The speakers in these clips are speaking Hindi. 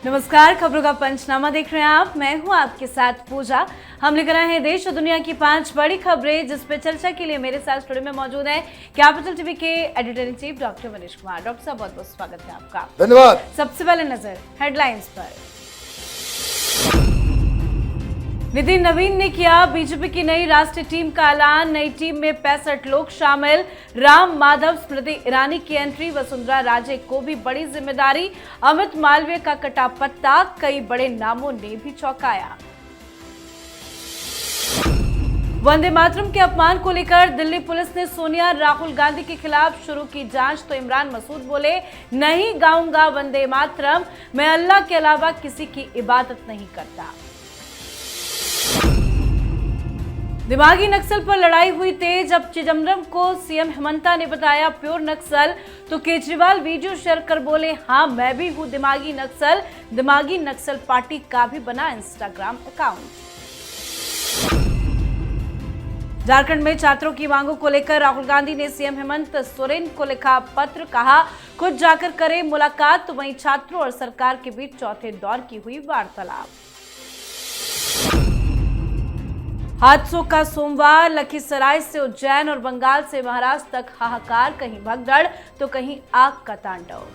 नमस्कार, खबरों का पंचनामा देख रहे हैं आप। मैं हूं आपके साथ पूजा। हम लेकर आए हैं देश और दुनिया की 5 बड़ी खबरें, जिस पे चर्चा के लिए मेरे साथ स्टूडियो में मौजूद है कैपिटल टीवी के editor in chief doctor Manish Kumar. Doctor साहब, बहुत बहुत स्वागत है आपका। धन्यवाद। सबसे पहले नजर हेडलाइंस पर। नितिन नवीन ने किया बीजेपी की नई राष्ट्रीय टीम का ऐलान। नई टीम में 65 लोग शामिल। राम माधव, स्मृति ईरानी की एंट्री, वसुंधरा राजे को भी बड़ी जिम्मेदारी। अमित मालवीय का कटा पत्ता, कई बड़े नामों ने भी चौंकाया। वंदे मातरम के अपमान को लेकर दिल्ली पुलिस ने सोनिया राहुल गांधी के खिलाफ शुरू की जांच, तो इमरान मसूद बोले, नहीं गाऊंगा वंदे मातरम, मैं अल्लाह के अलावा किसी की इबादत नहीं करता। दिमागी नक्सल पर लड़ाई हुई तेज। अब चिदंबरम को सीएम हेमंता ने बताया प्योर नक्सल, तो केजरीवाल वीडियो शेयर कर बोले, हाँ मैं भी हूं दिमागी नक्सल। दिमागी नक्सल पार्टी का भी बना इंस्टाग्राम अकाउंट। झारखंड में छात्रों की मांगों को लेकर राहुल गांधी ने सीएम हेमंत सोरेन को लिखा पत्र, कहा खुद जाकर करें मुलाकात। तो वहीं छात्रों और सरकार के बीच चौथे दौर की हुई वार्तालाप। हादसों का सोमवार। लखीसराय से उज्जैन और बंगाल से महाराष्ट्र तक हाहाकार, कहीं भगदड़ तो कहीं आग का तांडव।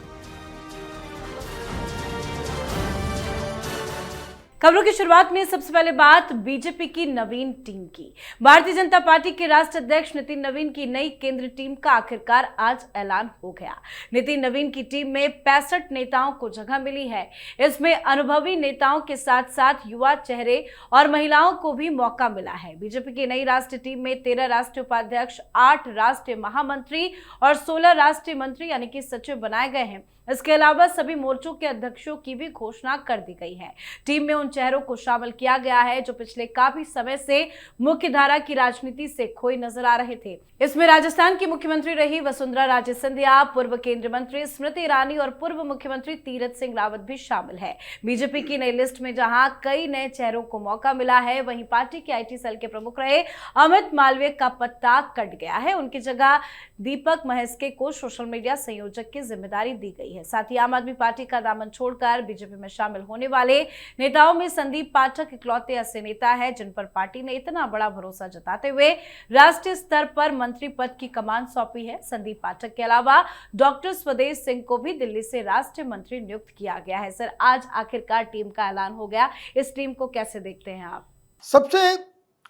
खबरों की शुरुआत में सबसे पहले बात बीजेपी की नवीन टीम की। भारतीय जनता पार्टी के राष्ट्रीय अध्यक्ष नितिन नवीन की नई केंद्रीय टीम का आखिरकार आज ऐलान हो गया। नितिन नवीन की टीम में 65 नेताओं को जगह मिली है। इसमें अनुभवी नेताओं के साथ साथ युवा चेहरे और महिलाओं को भी मौका मिला है। बीजेपी की नई राष्ट्रीय टीम में 13 राष्ट्रीय उपाध्यक्ष, 8 राष्ट्रीय महामंत्री और 16 राष्ट्रीय मंत्री यानी कि सचिव बनाए गए हैं। इसके अलावा सभी मोर्चों के अध्यक्षों की भी घोषणा कर दी गई है। टीम में उन चेहरों को शामिल किया गया है जो पिछले काफी समय से मुख्यधारा की राजनीति से खोए नजर आ रहे थे। इसमें राजस्थान की मुख्यमंत्री रही वसुंधरा राजे सिंधिया, पूर्व केंद्रीय मंत्री स्मृति ईरानी और पूर्व मुख्यमंत्री तीरथ सिंह रावत भी शामिल है। बीजेपी की नई लिस्ट में जहां कई नए चेहरों को मौका मिला है, वहीं पार्टी के आईटी सेल के प्रमुख रहे अमित मालवीय का पत्ता कट गया है। उनकी जगह दीपक महेश्वरी को सोशल मीडिया संयोजक की जिम्मेदारी दी गई है। साथ ही आम आदमी पार्टी का दामन छोड़कर बीजेपी में शामिल होने वाले नेताओं में संदीप पाठक इकलौते ऐसे नेता है जिन पर पार्टी ने इतना बड़ा भरोसा जताते हुए राष्ट्रीय स्तर पर मंत्री पद की कमान सौंपी है। संदीप पाठक के अलावा डॉक्टर स्वदेश सिंह को भी दिल्ली से राष्ट्रीय मंत्री नियुक्त किया गया है। सर, आज आखिरकार टीम का ऐलान हो गया, इस टीम को कैसे देखते हैं आप? सबसे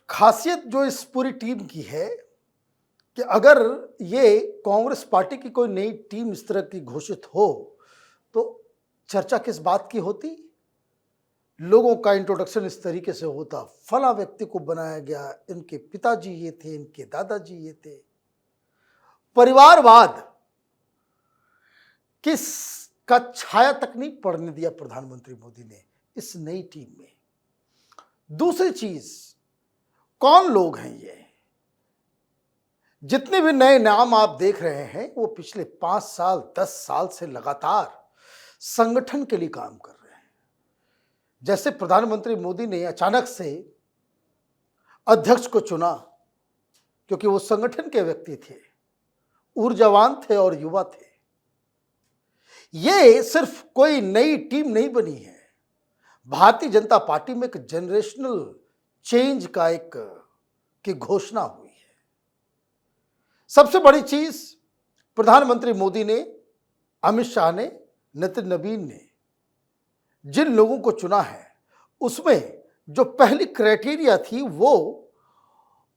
खासियत जो इस पूरी टीम की है कि अगर ये कांग्रेस पार्टी की कोई नई टीम इस तरह की घोषित हो तो चर्चा किस बात की होती? लोगों का इंट्रोडक्शन इस तरीके से होता, फला व्यक्ति को बनाया गया, इनके पिताजी ये थे, इनके दादाजी ये थे। परिवारवाद किस का छाया तक नहीं पड़ने दिया प्रधानमंत्री मोदी ने इस नई टीम में। दूसरी चीज, कौन लोग हैं ये? जितने भी नए नाम आप देख रहे हैं वो पिछले 5 साल 10 साल से लगातार संगठन के लिए काम कर रहे हैं। जैसे प्रधानमंत्री मोदी ने अचानक से अध्यक्ष को चुना क्योंकि वो संगठन के व्यक्ति थे, ऊर्जावान थे और युवा थे। ये सिर्फ कोई नई टीम नहीं बनी है, भारतीय जनता पार्टी में एक जनरेशनल चेंज का की घोषणा हुई। सबसे बड़ी चीज, प्रधानमंत्री मोदी ने, अमित शाह ने, नितिन नवीन ने जिन लोगों को चुना है उसमें जो पहली क्राइटेरिया थी वो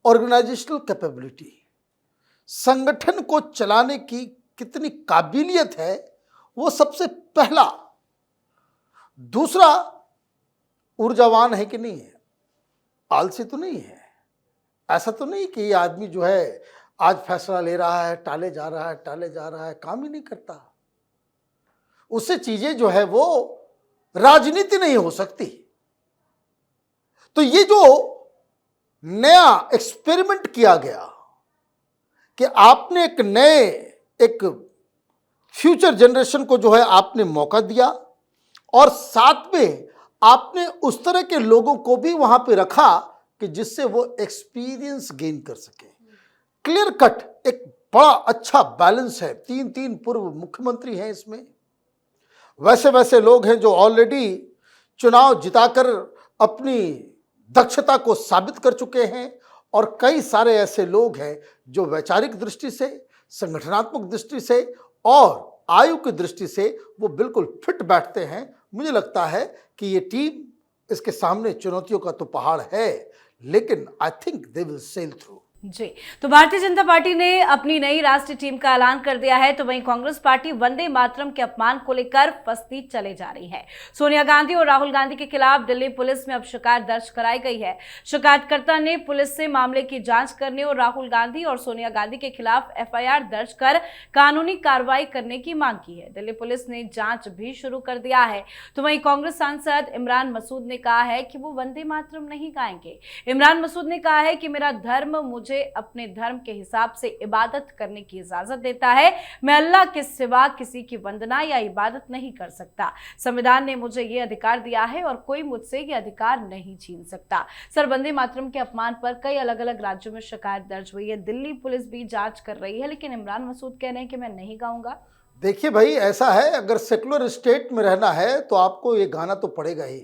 ऑर्गेनाइजेशनल कैपेबिलिटी, संगठन को चलाने की कितनी काबिलियत है, वो सबसे पहला। दूसरा, ऊर्जावान है कि नहीं है, आलसी तो नहीं है। ऐसा तो नहीं कि ये आदमी जो है आज फैसला ले रहा है, टाले जा रहा है, काम ही नहीं करता। उससे चीजें जो है वो राजनीति नहीं हो सकती। तो ये जो नया एक्सपेरिमेंट किया गया कि आपने एक फ्यूचर जनरेशन को जो है आपने मौका दिया और साथ में आपने उस तरह के लोगों को भी वहां पे रखा कि जिससे वो एक्सपीरियंस गेन कर सके। क्लियर कट एक बड़ा अच्छा बैलेंस है। 3 पूर्व मुख्यमंत्री हैं इसमें, वैसे वैसे लोग हैं जो ऑलरेडी चुनाव जिताकर अपनी दक्षता को साबित कर चुके हैं, और कई सारे ऐसे लोग हैं जो वैचारिक दृष्टि से, संगठनात्मक दृष्टि से और आयु की दृष्टि से वो बिल्कुल फिट बैठते हैं। मुझे लगता है कि ये टीम, इसके सामने चुनौतियों का तो पहाड़ है, लेकिन I think they will sail through. जी, तो भारतीय जनता पार्टी ने अपनी नई राष्ट्रीय टीम का ऐलान कर दिया है, तो वहीं कांग्रेस पार्टी वंदे मातरम के अपमान को लेकर फंसती चले जा रही है। सोनिया गांधी और राहुल गांधी के खिलाफ दिल्ली पुलिस में अब शिकायत दर्ज कराई गई है। शिकायतकर्ता ने पुलिस से मामले की जांच करने और राहुल गांधी और सोनिया गांधी के खिलाफ एफआईआर दर्ज कर कानूनी कार्रवाई करने की मांग की है। दिल्ली पुलिस ने जांच भी शुरू कर दिया है। तो वहीं कांग्रेस सांसद इमरान मसूद ने कहा है कि वो वंदे मातरम नहीं गाएंगे। इमरान मसूद ने कहा है कि मेरा धर्म मुझे अपने धर्म के हिसाब से इबादत करने की इजाजत देता है। मैं अल्लाह के सिवा किसी की वंदना या इबादत नहीं कर सकता। संविधान ने मुझे ये अधिकार दिया है और कोई मुझसे ये अधिकार नहीं छीन सकता। सर, वंदे मातरम के अपमान पर कई अलग अलग राज्यों में शिकायत दर्ज हुई है। दिल्ली पुलिस भी जांच कर रही है, लेकिन इमरान मसूद कह रहे हैं कि मैं नहीं गाऊंगा। देखिए भाई, ऐसा है, अगर सेकुलर स्टेट में रहना है तो आपको ये गाना तो पड़ेगा ही,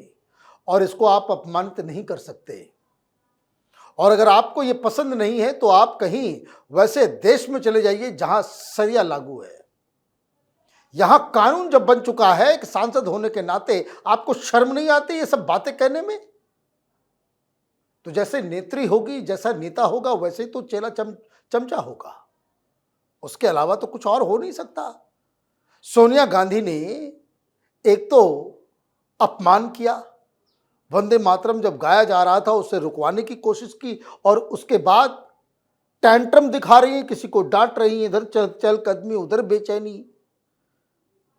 और इसको आप अपमानित नहीं कर सकते। और अगर आपको ये पसंद नहीं है तो आप कहीं वैसे देश में चले जाइए जहां शरिया लागू है। यहां कानून जब बन चुका है कि सांसद होने के नाते आपको शर्म नहीं आती ये सब बातें कहने में? तो जैसे नेत्री होगी, जैसा नेता होगा, वैसे ही तो चेला चमचा होगा। उसके अलावा तो कुछ और हो नहीं सकता। सोनिया गांधी ने एक तो अपमान किया, वंदे मातरम जब गाया जा रहा था उसे रुकवाने की कोशिश की, और उसके बाद टैंट्रम दिखा रही है, किसी को डांट रही है, इधर चल कदमी, उधर बेचैनी।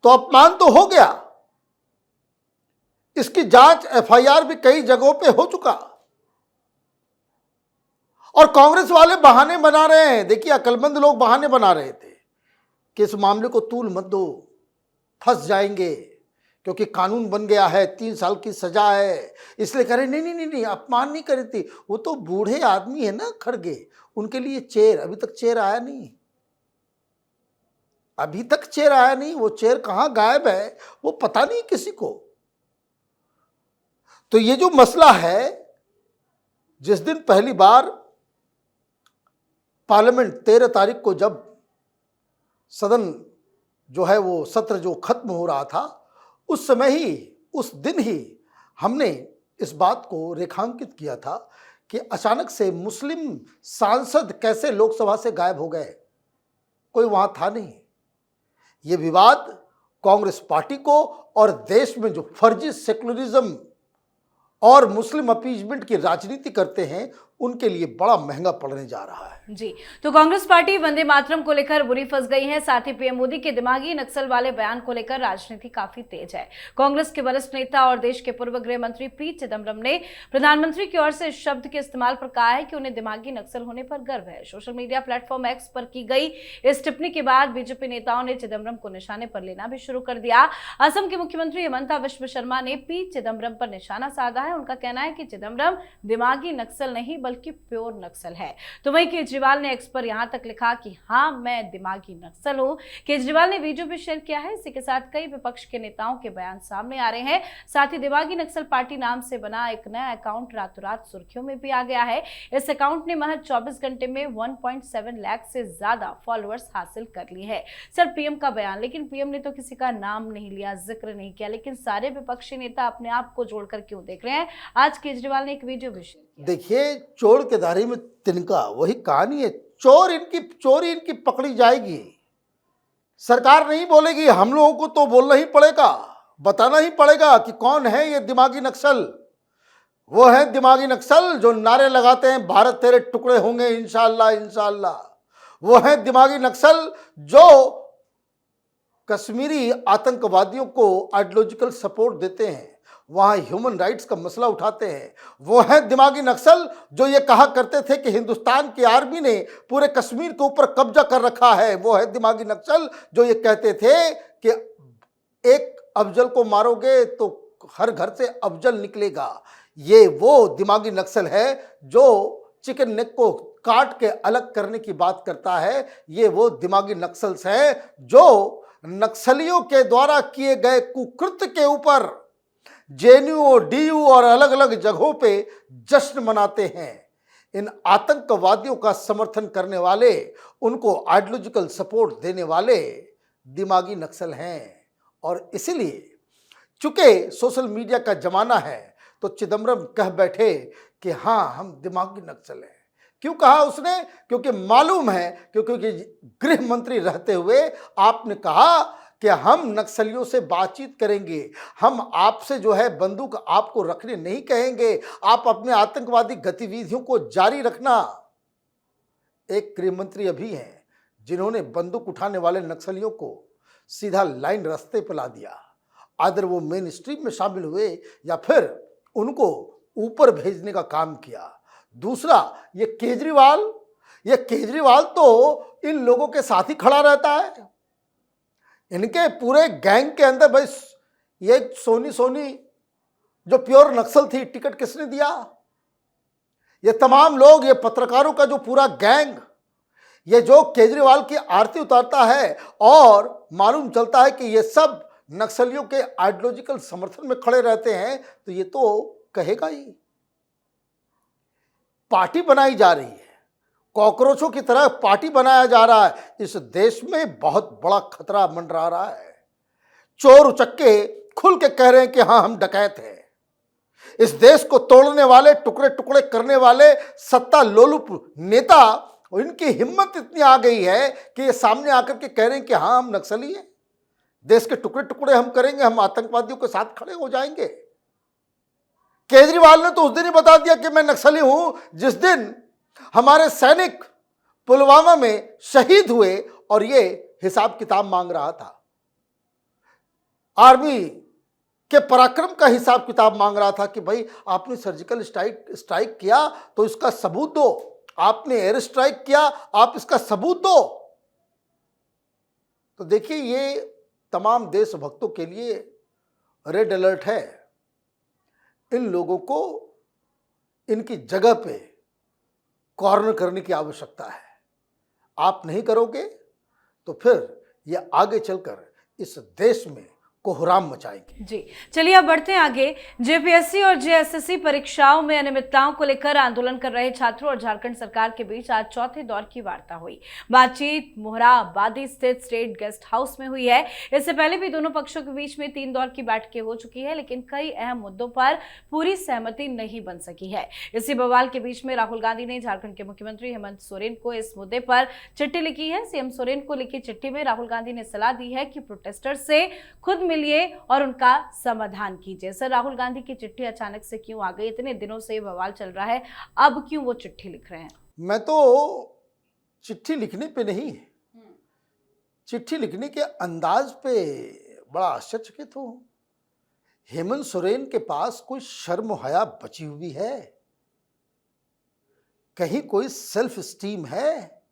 तो अपमान तो हो गया। इसकी जांच एफआईआर भी कई जगहों पे हो चुका, और कांग्रेस वाले बहाने बना रहे हैं। देखिए, अक्लमंद लोग बहाने बना रहे थे कि इस मामले को तूल मत दो, फंस जाएंगे, क्योंकि कानून बन गया है, 3 साल की सजा है, इसलिए कह रहे नहीं नहीं नहीं नहीं, अपमान नहीं करी थी। वो तो बूढ़े आदमी है ना, खड़गे, उनके लिए चेयर, अभी तक चेयर आया नहीं, अभी तक चेयर आया नहीं। वो चेयर कहां गायब है वो पता नहीं किसी को। तो ये जो मसला है, जिस दिन पहली बार पार्लियामेंट 13 तारीख को जब सदन जो है वो सत्र जो खत्म हो रहा था, उस समय ही, उस दिन ही हमने इस बात को रेखांकित किया था कि अचानक से मुस्लिम सांसद कैसे लोकसभा से गायब हो गए, कोई वहां था नहीं। ये विवाद कांग्रेस पार्टी को और देश में जो फर्जी सेकुलरिज्म और मुस्लिम अपीजमेंट की राजनीति करते हैं उनके लिए बड़ा महंगा पड़ने जा रहा है। जी, तो कांग्रेस पार्टी वंदे मातरम को लेकर बुरी फंस गई है। साथ ही पीएम मोदी के दिमागी नक्सल वाले बयान को लेकर राजनीति काफी तेज है। कांग्रेस के वरिष्ठ नेता और देश के पूर्व गृह मंत्री पी चिदम्बरम ने प्रधानमंत्री की ओर से इस शब्द के इस्तेमाल पर कहा है कि उन्हें दिमागी नक्सल होने पर गर्व है। सोशल मीडिया प्लेटफॉर्म एक्स पर की गई इस टिप्पणी के बाद बीजेपी नेताओं ने चिदम्बरम को निशाने पर लेना भी शुरू कर दिया। असम के मुख्यमंत्री हेमंता विश्व शर्मा ने पी चिदम्बरम पर निशाना साधा है। उनका कहना है कि चिदम्बरम दिमागी नक्सल नहीं बल्कि प्योर नक्सल है। तो वहीं केजरीवाल ने एक्स पर यहां तक लिखा कि हाँ, मैं दिमागी नक्सल हूं। केजरीवाल ने वीडियो भी शेयर किया है। इसी के साथ कई विपक्ष के नेताओं के बयान सामने आ रहे हैं। साथ ही दिमागी नक्सल पार्टी नाम से बना एक नया अकाउंट रातों रात सुर्खियों में भी आ गया है। इस अकाउंट ने महज 24 घंटे में 1.7 लाख से ज्यादा फॉलोअर्स हासिल कर लिए हैं। सर, पीएम का बयान, लेकिन पीएम ने तो किसी का नाम नहीं लिया, जिक्र नहीं किया, लेकिन सारे विपक्षी नेता अपने आप को जोड़कर क्यों देख रहे हैं? आज केजरीवाल ने एक वीडियो भी शेयर किया। देखिए, चोर के दाढ़ी में तिनका, वही कहानी है। चोरी इनकी पकड़ी जाएगी, सरकार नहीं बोलेगी, हम लोगों को तो बोलना ही पड़ेगा, बताना ही पड़ेगा कि कौन है ये दिमागी नक्सल। वो है दिमागी नक्सल जो नारे लगाते हैं भारत तेरे टुकड़े होंगे इंशाअल्लाह इंशाअल्लाह। वो है दिमागी नक्सल जो कश्मीरी आतंकवादियों को आइडियोलॉजिकल सपोर्ट देते हैं, वहां ह्यूमन राइट्स का मसला उठाते हैं। वो है दिमागी नक्सल जो ये कहा करते थे कि हिंदुस्तान की आर्मी ने पूरे कश्मीर के ऊपर कब्जा कर रखा है। वो है दिमागी नक्सल जो ये कहते थे कि एक अफजल को मारोगे तो हर घर से अफजल निकलेगा। ये वो दिमागी नक्सल है जो चिकन नेक को काट के अलग करने की बात करता है। ये वो दिमागी नक्सल्स हैं जो नक्सलियों के द्वारा किए गए कुकृत्य के ऊपर जेएनयू, डीयू और अलग अलग जगहों पे जश्न मनाते हैं। इन आतंकवादियों का समर्थन करने वाले, उनको आइडियोलॉजिकल सपोर्ट देने वाले दिमागी नक्सल हैं। और इसीलिए चूंकि सोशल मीडिया का जमाना है तो चिदम्बरम कह बैठे कि हाँ हम दिमागी नक्सल हैं। क्यों कहा उसने? क्योंकि मालूम है, क्योंकि गृह मंत्री रहते हुए आपने कहा कि हम नक्सलियों से बातचीत करेंगे, हम आपसे जो है बंदूक आपको रखने नहीं कहेंगे, आप अपने आतंकवादी गतिविधियों को जारी रखना। एक गृह मंत्री अभी हैं जिन्होंने बंदूक उठाने वाले नक्सलियों को सीधा लाइन रास्ते पर ला दिया। आदर वो मेन स्ट्रीम में शामिल हुए या फिर उनको ऊपर भेजने का काम किया। दूसरा, ये केजरीवाल तो इन लोगों के साथ ही खड़ा रहता है। इनके पूरे गैंग के अंदर भाई ये सोनी जो प्योर नक्सल थी, टिकट किसने दिया? ये तमाम लोग, ये पत्रकारों का जो पूरा गैंग, ये जो केजरीवाल की आरती उतारता है और मालूम चलता है कि ये सब नक्सलियों के आइडियोलॉजिकल समर्थन में खड़े रहते हैं, तो ये तो कहेगा ही। पार्टी बनाई जा रही है, कॉकरोचों की तरह पार्टी बनाया जा रहा है। इस देश में बहुत बड़ा खतरा मंडरा रहा है। चोर उचक्के खुल के कह रहे हैं कि हाँ हम डकैत हैं। इस देश को तोड़ने वाले, टुकड़े टुकड़े करने वाले सत्ता लोलुप नेता, इनकी हिम्मत इतनी आ गई है कि ये सामने आकर के कह रहे हैं कि हाँ हम नक्सली हैं, देश के टुकड़े टुकड़े हम करेंगे, हम आतंकवादियों के साथ खड़े हो जाएंगे। केजरीवाल ने तो उस दिन ही बता दिया कि मैं नक्सली हूं जिस दिन हमारे सैनिक पुलवामा में शहीद हुए, और ये हिसाब किताब मांग रहा था। आर्मी के पराक्रम का हिसाब किताब मांग रहा था कि भाई आपने सर्जिकल स्ट्राइक किया तो इसका सबूत दो, आपने एयर स्ट्राइक किया आप इसका सबूत दो। तो देखिए, ये तमाम देशभक्तों के लिए रेड अलर्ट है। इन लोगों को इनकी जगह पे कॉर्नर करने की आवश्यकता है। आप नहीं करोगे तो फिर ये आगे चलकर इस देश में कोहराम मचाएंगे। जी, चलिए अब बढ़ते हैं आगे। जेपीएससी और जेएसएससी परीक्षाओं में अनियमितताओं को लेकर आंदोलन कर रहे छात्रों और झारखंड सरकार के बीच आज चौथे दौर की वार्ता हुई। बातचीत मोहराबादी स्थित स्टेट गेस्ट हाउस में हुई है। इससे पहले भी दोनों पक्षों के बीच में 3 दौर की बैठकें हो चुकी है, लेकिन कई अहम मुद्दों पर पूरी सहमति नहीं बन सकी है। इसी बवाल के बीच में राहुल गांधी ने झारखंड के मुख्यमंत्री हेमंत सोरेन को इस मुद्दे पर चिट्ठी लिखी है। सीएम सोरेन को लिखी चिट्ठी में राहुल गांधी ने सलाह दी है कि प्रोटेस्टर से खुद मिलिए और उनका समाधान कीजिए। सर, राहुल गांधी की चिट्ठी अचानक से क्यों आ गई? इतने दिनों से बवाल चल रहा है, अब क्यों वो चिट्ठी लिख रहे हैं? मैं तो चिट्ठी लिखने पे नहीं, चिट्ठी लिखने के अंदाज पे बड़ा आश्चर्यचकित हूं। हेमंत सोरेन के पास कोई शर्म हया बची हुई है? कहीं कोई सेल्फ स्टीम है?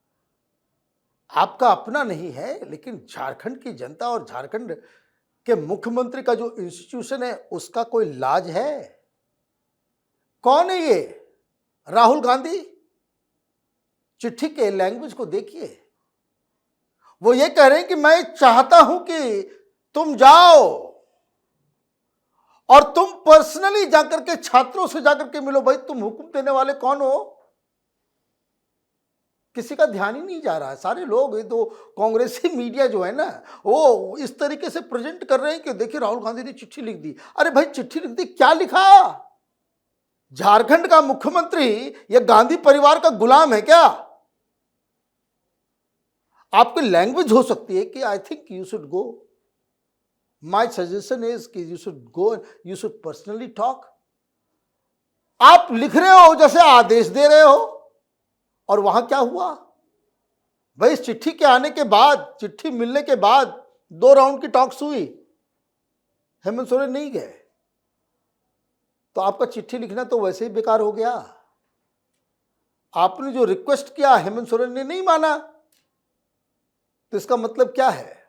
आपका अपना नहीं है, लेकिन झारखंड की जनता और झारखंड के मुख्यमंत्री का जो इंस्टीट्यूशन है उसका कोई लाज है? कौन है ये राहुल गांधी? चिट्ठी के लैंग्वेज को देखिए। वो ये कह रहे हैं कि मैं चाहता हूं कि तुम जाओ और तुम पर्सनली जाकर के छात्रों से जाकर के मिलो। भाई, तुम हुक्म देने वाले कौन हो? किसी का ध्यान ही नहीं जा रहा है। सारे लोग, ये तो कांग्रेसी मीडिया जो है ना, वो इस तरीके से प्रेजेंट कर रहे हैं कि देखिए राहुल गांधी ने चिट्ठी लिख दी। अरे भाई, चिट्ठी लिख दी, क्या लिखा? झारखंड का मुख्यमंत्री ये गांधी परिवार का गुलाम है क्या? आपकी लैंग्वेज हो सकती है कि I think you should go, my suggestion is कि you should go, you should personally talk. आप लिख रहे हो जैसे आदेश दे रहे हो, और वहां क्या हुआ भाई? इस चिट्ठी के आने के बाद, चिट्ठी मिलने के बाद 2 राउंड की टॉक्स हुई, हेमंत सोरेन नहीं गए, तो आपका चिट्ठी लिखना तो वैसे ही बेकार हो गया। आपने जो रिक्वेस्ट किया हेमंत सोरेन ने नहीं माना, तो इसका मतलब क्या है?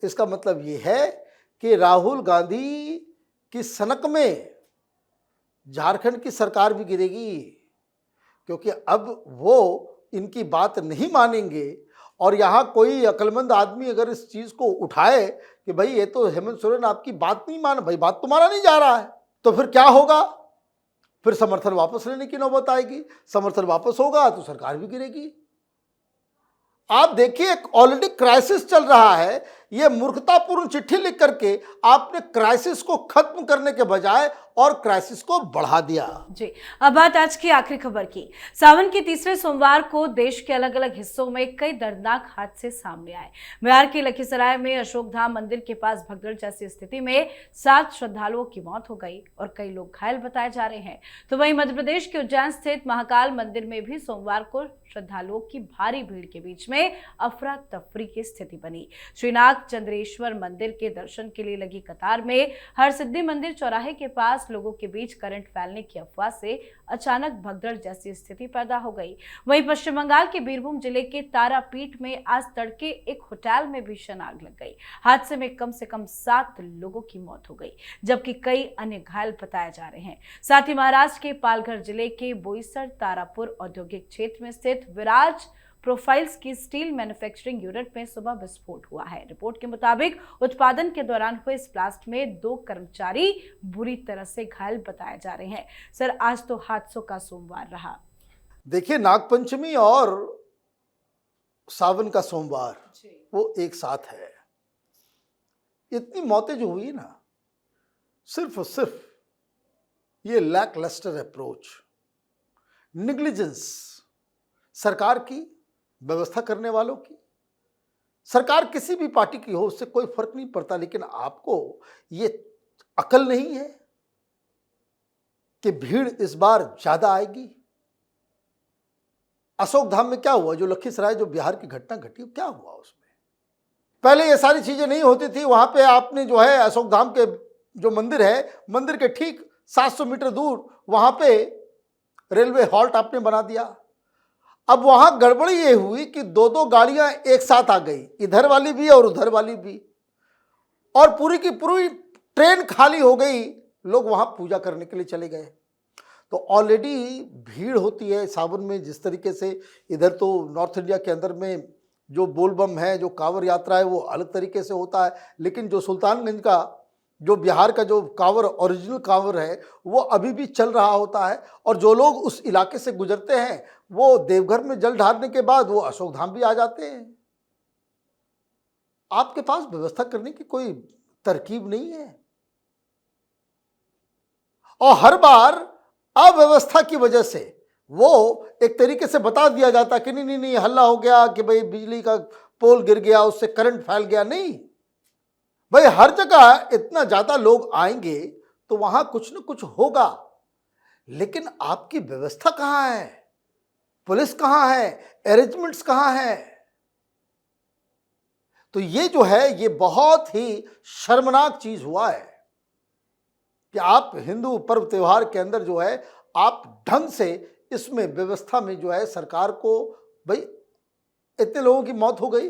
इसका मतलब यह है कि राहुल गांधी की सनक में झारखंड की सरकार भी गिरेगी, क्योंकि अब वो इनकी बात नहीं मानेंगे और यहाँ कोई अक्लमंद आदमी अगर इस चीज को उठाए कि भाई ये तो हेमंत सोरेन आपकी बात नहीं मान, भाई बात तो माना नहीं जा रहा है, तो फिर क्या होगा? फिर समर्थन वापस लेने की नौबत आएगी। समर्थन वापस होगा तो सरकार भी गिरेगी। आप देखिए ऑलरेडी क्राइसिस चल रहा है, ये मूर्खतापूर्ण चिट्ठी लिख करके आपने क्राइसिस को खत्म करने के बजाय और क्राइसिस को बढ़ा दिया। जी, अब बात आज की आखिरी खबर की। सावन के तीसरे सोमवार को देश के अलग अलग हिस्सों में कई दर्दनाक हादसे सामने आए। बिहार के लखीसराय में अशोकधाम मंदिर के पास भगदड़ जैसी स्थिति में 7 श्रद्धालुओं की मौत हो गई और कई लोग घायल बताए जा रहे हैं। तो वहीं मध्य प्रदेश के उज्जैन स्थित महाकाल मंदिर में भी सोमवार को श्रद्धालुओं की भारी भीड़ के बीच में अफरा तफरी की स्थिति बनी। श्रीनाथ चंद्रेश्वर मंदिर के दर्शन के लिए लगी कतार में हरसिद्धि मंदिर चौराहे के पास लोगों के बीच करंट फैलने की अफवाह से अचानक भगदड़ जैसी स्थिति पैदा हो गई। वहीं पश्चिम बंगाल के बीरभूम जिले के तारापीठ में आज तड़के एक होटल में भीषण आग लग गई। हादसे में कम से कम 7 लोगों की मौत हो गई, जबकि कई अन्य घायल बताए जा रहे हैं। साथ ही महाराष्ट्र के पालघर जिले के बोईसर तारापुर औद्योगिक क्षेत्र में स्थित विराज प्रोफाइल्स की स्टील मैन्युफैक्चरिंग यूनिट में सुबह विस्फोट हुआ है। रिपोर्ट के मुताबिक उत्पादन के दौरान हुए इस ब्लास्ट में 2 कर्मचारी बुरी तरह से घायल बताए जा रहे हैं। सर, आज तो हादसों का सोमवार रहा। देखिए, नागपंचमी और सावन का सोमवार वो एक साथ है। इतनी मौतें जो हुई ना, सिर्फ और सिर्फ ये लैक लस्टर अप्रोच, निग्लिजेंस सरकार की, व्यवस्था करने वालों की। सरकार किसी भी पार्टी की हो, उससे कोई फर्क नहीं पड़ता, लेकिन आपको ये अकल नहीं है कि भीड़ इस बार ज्यादा आएगी। अशोकधाम में क्या हुआ? जो लखीसराय, जो बिहार की घटना घटी, क्या हुआ उसमें? पहले ये सारी चीजें नहीं होती थी। वहां पे आपने जो है अशोकधाम के जो मंदिर है, मंदिर के ठीक 700 मीटर दूर वहां पे रेलवे हॉल्ट आपने बना दिया। अब वहां गड़बड़ी ये हुई कि 2-2 गाड़ियां एक साथ आ गई, इधर वाली भी और उधर वाली भी, और पूरी की पूरी ट्रेन खाली हो गई। लोग वहां पूजा करने के लिए चले गए। तो ऑलरेडी भीड़ होती है सावन में। जिस तरीके से इधर तो नॉर्थ इंडिया के अंदर में जो बोलबम है, जो कांवर यात्रा है, वो अलग तरीके से होता है, लेकिन जो सुल्तानगंज का, जो बिहार का जो कांवर, ओरिजिनल कांवर है, वो अभी भी चल रहा होता है। और जो लोग उस इलाके से गुजरते हैं, वो देवघर में जल ढारने के बाद वो अशोकधाम भी आ जाते हैं। आपके पास व्यवस्था करने की कोई तरकीब नहीं है, और हर बार अव्यवस्था की वजह से वो एक तरीके से बता दिया जाता कि नहीं नहीं हल्ला हो गया कि भाई बिजली का पोल गिर गया, उससे करंट फैल गया। नहीं भाई, हर जगह इतना ज्यादा लोग आएंगे तो वहां कुछ न कुछ होगा, लेकिन आपकी व्यवस्था कहां है? पुलिस कहां है? अरेंजमेंट्स कहां है? तो ये जो है, ये बहुत ही शर्मनाक चीज हुआ है कि आप हिंदू पर्व त्योहार के अंदर जो है, आप ढंग से इसमें व्यवस्था में जो है सरकार को, भाई इतने लोगों की मौत हो गई,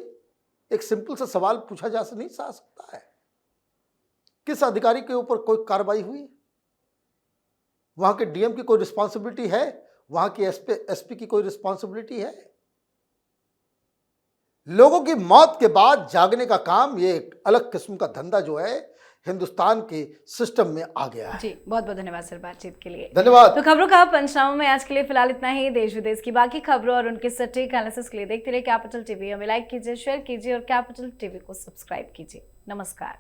एक सिंपल सा सवाल पूछा जा नहीं सकता है, किस अधिकारी के ऊपर कोई कार्रवाई हुई? वहां के डीएम की कोई रिस्पॉन्सिबिलिटी है? वहां की एसपी की कोई रिस्पॉन्सिबिलिटी है? लोगों की मौत के बाद जागने का काम, ये एक अलग किस्म का धंधा जो है हिंदुस्तान के सिस्टम में आ गया है। जी, बहुत बहुत धन्यवाद सर बातचीत के लिए। धन्यवाद। तो खबरों का पंचनामा में आज के लिए फिलहाल इतना ही। देश विदेश की बाकी खबरों और उनके सटीक एनालिसिस के लिए देखते रहिए कैपिटल टीवी। हमें लाइक कीजिए, शेयर कीजिए और कैपिटल टीवी को सब्सक्राइब कीजिए। नमस्कार।